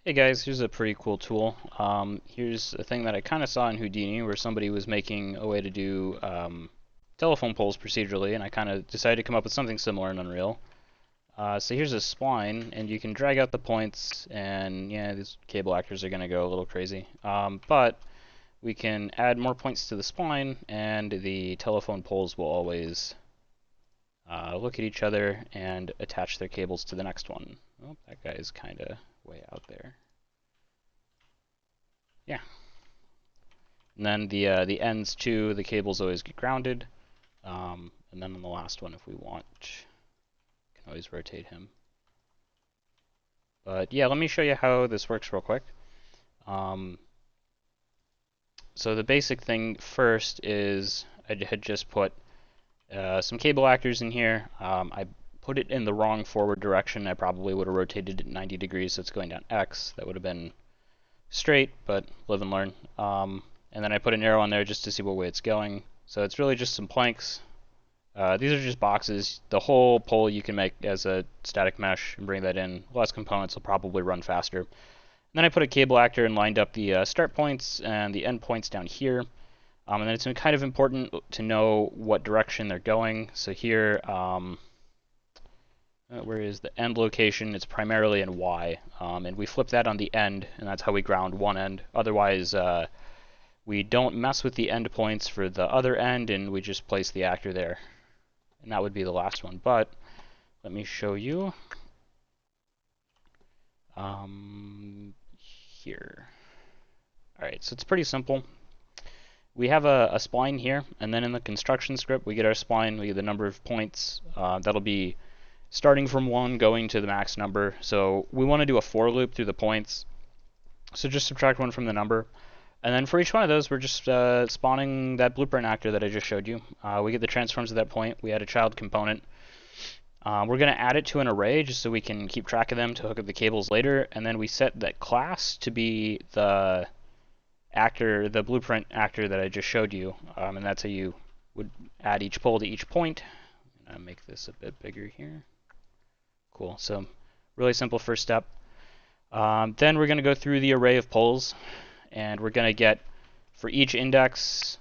Hey guys, here's a pretty cool tool. Here's a thing that I kind of saw in Houdini where somebody was making a way to do telephone poles procedurally, and I kind of decided to come up with something similar in Unreal. So here's a spline, and you can drag out the points, and yeah, these cable actors are going to go a little crazy. But we can add more points to the spline, and the telephone poles will always look at each other and attach their cables to the next one. Oh, that guy is kind of way out there. Yeah. And then the ends too, the cables always get grounded. And then on the last one, if we want, we can always rotate him. But yeah, let me show you how this works real quick. So the basic thing first is I had just put some cable actors in here. I put it in the wrong forward direction. I probably would have rotated it 90 degrees, so it's going down X. That would have been straight, but live and learn. And then I put an arrow on there just to see what way it's going. So it's really just some planks. These are just boxes. The whole pole you can make as a static mesh and bring that in. Less components will probably run faster. And then I put a cable actor and lined up the start points and the end points down here. And then it's kind of important to know what direction they're going. So here, where is the end location? It's primarily in Y. And we flip that on the end, and that's how we ground one end. Otherwise, we don't mess with the end points for the other end, and we just place the actor there. And that would be the last one. But let me show you here. Alright, so it's pretty simple. We have a spline here, and then in the construction script, we get our spline, we get the number of points. That'll be starting from 1, going to the max number. So we want to do a for loop through the points. So just subtract 1 from the number. And then for each one of those, we're just spawning that blueprint actor that I just showed you. We get the transforms at that point. We add a child component. We're going to add it to an array just so we can keep track of them to hook up the cables later. And then we set that class to be the actor, the blueprint actor that I just showed you. And that's how you would add each pole to each point. I'm going to make this a bit bigger here. Cool. So really simple first step. Then we're going to go through the array of poles. And we're going to get, for each index,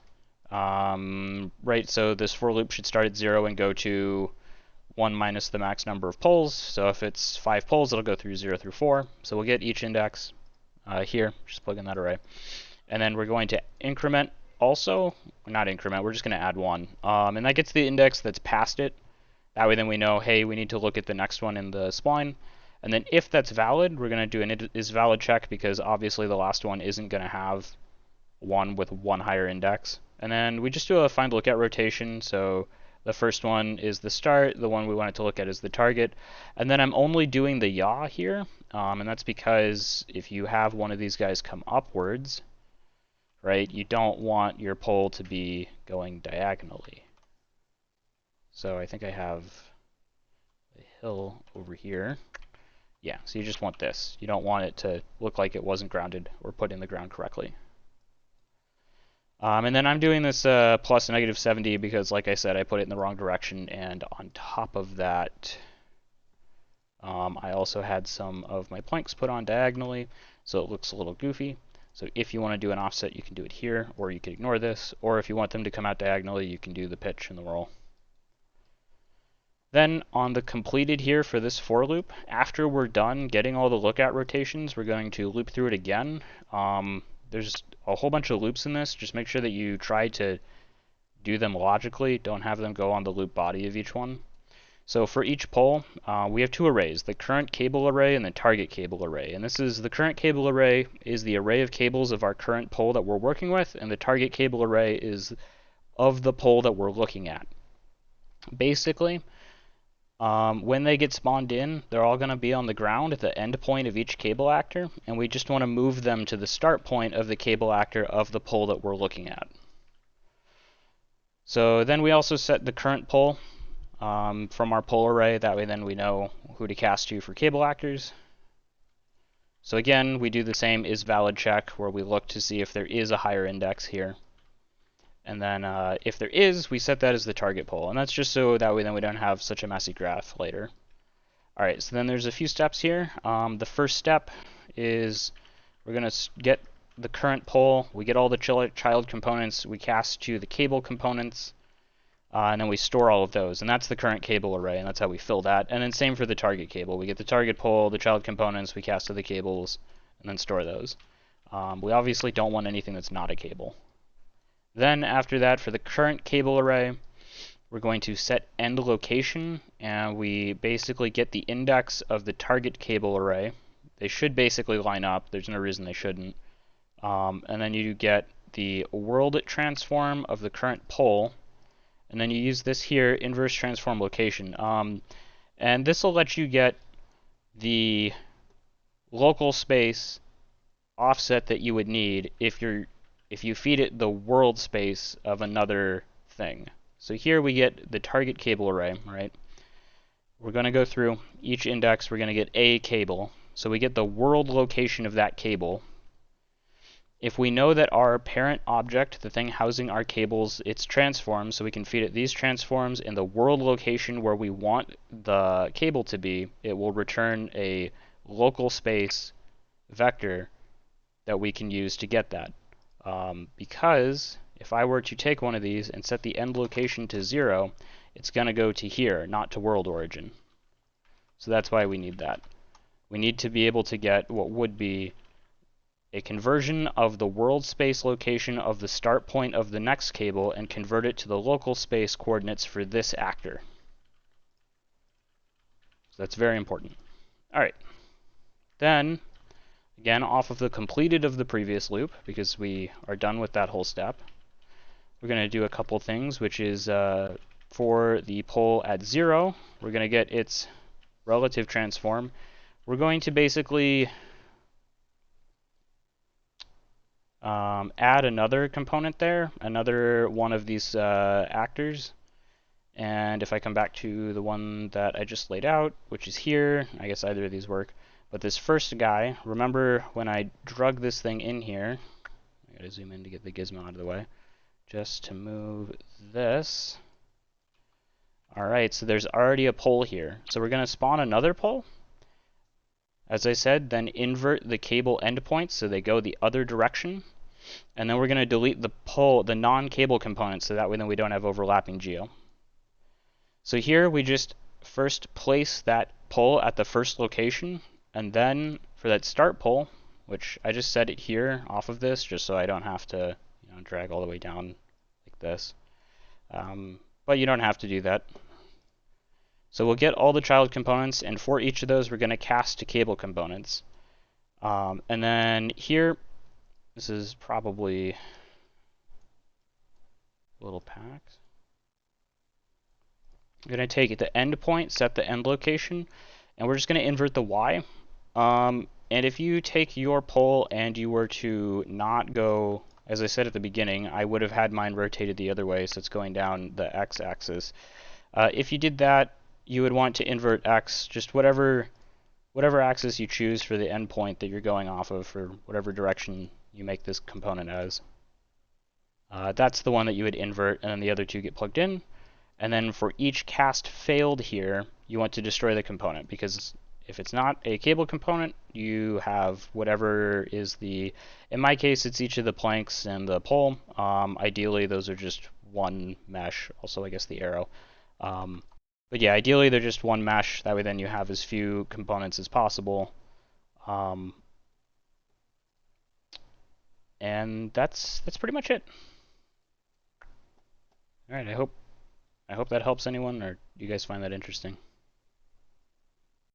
right, so this for loop should start at 0 and go to 1 minus the max number of poles. So if it's 5 poles, it'll go through 0 through 4. So we'll get each index here, just plug in that array. And then we're going to increment also, not increment, we're just going to add 1. And that gets the index that's past it. That way then we know, hey, we need to look at the next one in the spline. And then if that's valid, we're going to do an is valid check because obviously the last one isn't going to have one with one higher index. And then we just do a find look at rotation. So the first one is the start, the one we wanted to look at is the target. And then I'm only doing the yaw here. And that's because if you have one of these guys come upwards, right, you don't want your pole to be going diagonally. So I think I have a hill over here. Yeah, so you just want this. You don't want it to look like it wasn't grounded or put in the ground correctly. And then I'm doing this plus negative 70 because, like I said, I put it in the wrong direction. And on top of that, I also had some of my planks put on diagonally, so it looks a little goofy. So if you want to do an offset, you can do it here, or you can ignore this. Or if you want them to come out diagonally, you can do the pitch and the roll. Then on the completed here for this for loop, after we're done getting all the lookout rotations, we're going to loop through it again. There's a whole bunch of loops in this. Just make sure that you try to do them logically. Don't have them go on the loop body of each one. So for each pole, we have 2 arrays, the current cable array and the target cable array. And this is the current cable array is the array of cables of our current pole that we're working with, and the target cable array is of the pole that we're looking at. Basically, when they get spawned in, they're all going to be on the ground at the end point of each cable actor, and we just want to move them to the start point of the cable actor of the pole that we're looking at. So then we also set the current pole from our pole array. That way then we know who to cast to for cable actors. So again, we do the same is valid check where we look to see if there is a higher index here. And then if there is, we set that as the target pole. And that's just so that way then we don't have such a messy graph later. All right, so then there's a few steps here. The first step is we're going to get the current pole, we get all the child components, we cast to the cable components, and then we store all of those. And that's the current cable array, and that's how we fill that. And then same for the target cable. We get the target pole, the child components, we cast to the cables, and then store those. We obviously don't want anything that's not a cable. Then after that, for the current cable array, we're going to set end location, and we basically get the index of the target cable array. They should basically line up. There's no reason they shouldn't. And then you get the world transform of the current pole, and then you use this here, inverse transform location. And this will let you get the local space offset that you would need if you feed it the world space of another thing. So here we get the target cable array, right? We're going to go through each index, we're going to get a cable. So we get the world location of that cable. If we know that our parent object, the thing housing our cables, it's transformed, so we can feed it these transforms in the world location where we want the cable to be, it will return a local space vector that we can use to get that. Because if I were to take one of these and set the end location to 0, it's going to go to here, not to world origin. So that's why we need that. We need to be able to get what would be a conversion of the world space location of the start point of the next cable and convert it to the local space coordinates for this actor. So that's very important. All right. Then, again, off of the completed of the previous loop, because we are done with that whole step, we're going to do a couple things, which is for the pole at 0, we're going to get its relative transform. We're going to basically add another component there, another one of these actors. And if I come back to the one that I just laid out, which is here, I guess either of these work, but this first guy, remember when I drug this thing in here, I gotta zoom in to get the gizmo out of the way, just to move this. Alright, so there's already a pole here. So we're gonna spawn another pole. As I said, then invert the cable endpoints so they go the other direction. And then we're going to delete the pole, the non-cable components, so that way then we don't have overlapping geo. So here we just first place that pole at the first location, and then for that start pole, which I just set it here off of this, just so I don't have to drag all the way down like this. But you don't have to do that. So we'll get all the child components, and for each of those we're going to cast to cable components. And then here, this is probably a little packed. I'm going to take the endpoint, set the end location, and we're just going to invert the Y. And if you take your pole and you were to not go, as I said at the beginning, I would have had mine rotated the other way, so it's going down the x-axis. If you did that, you would want to invert x, just whatever axis you choose for the endpoint that you're going off of, for whatever direction you make this component as. That's the one that you would invert, and then the other two get plugged in. And then for each cast failed here, you want to destroy the component, because if it's not a cable component, you have whatever is the, in my case, it's each of the planks and the pole. Ideally, those are just one mesh, also I guess the arrow. But yeah, ideally they're just one mesh, that way then you have as few components as possible. And that's pretty much it. Alright, I hope that helps anyone, or do you guys find that interesting?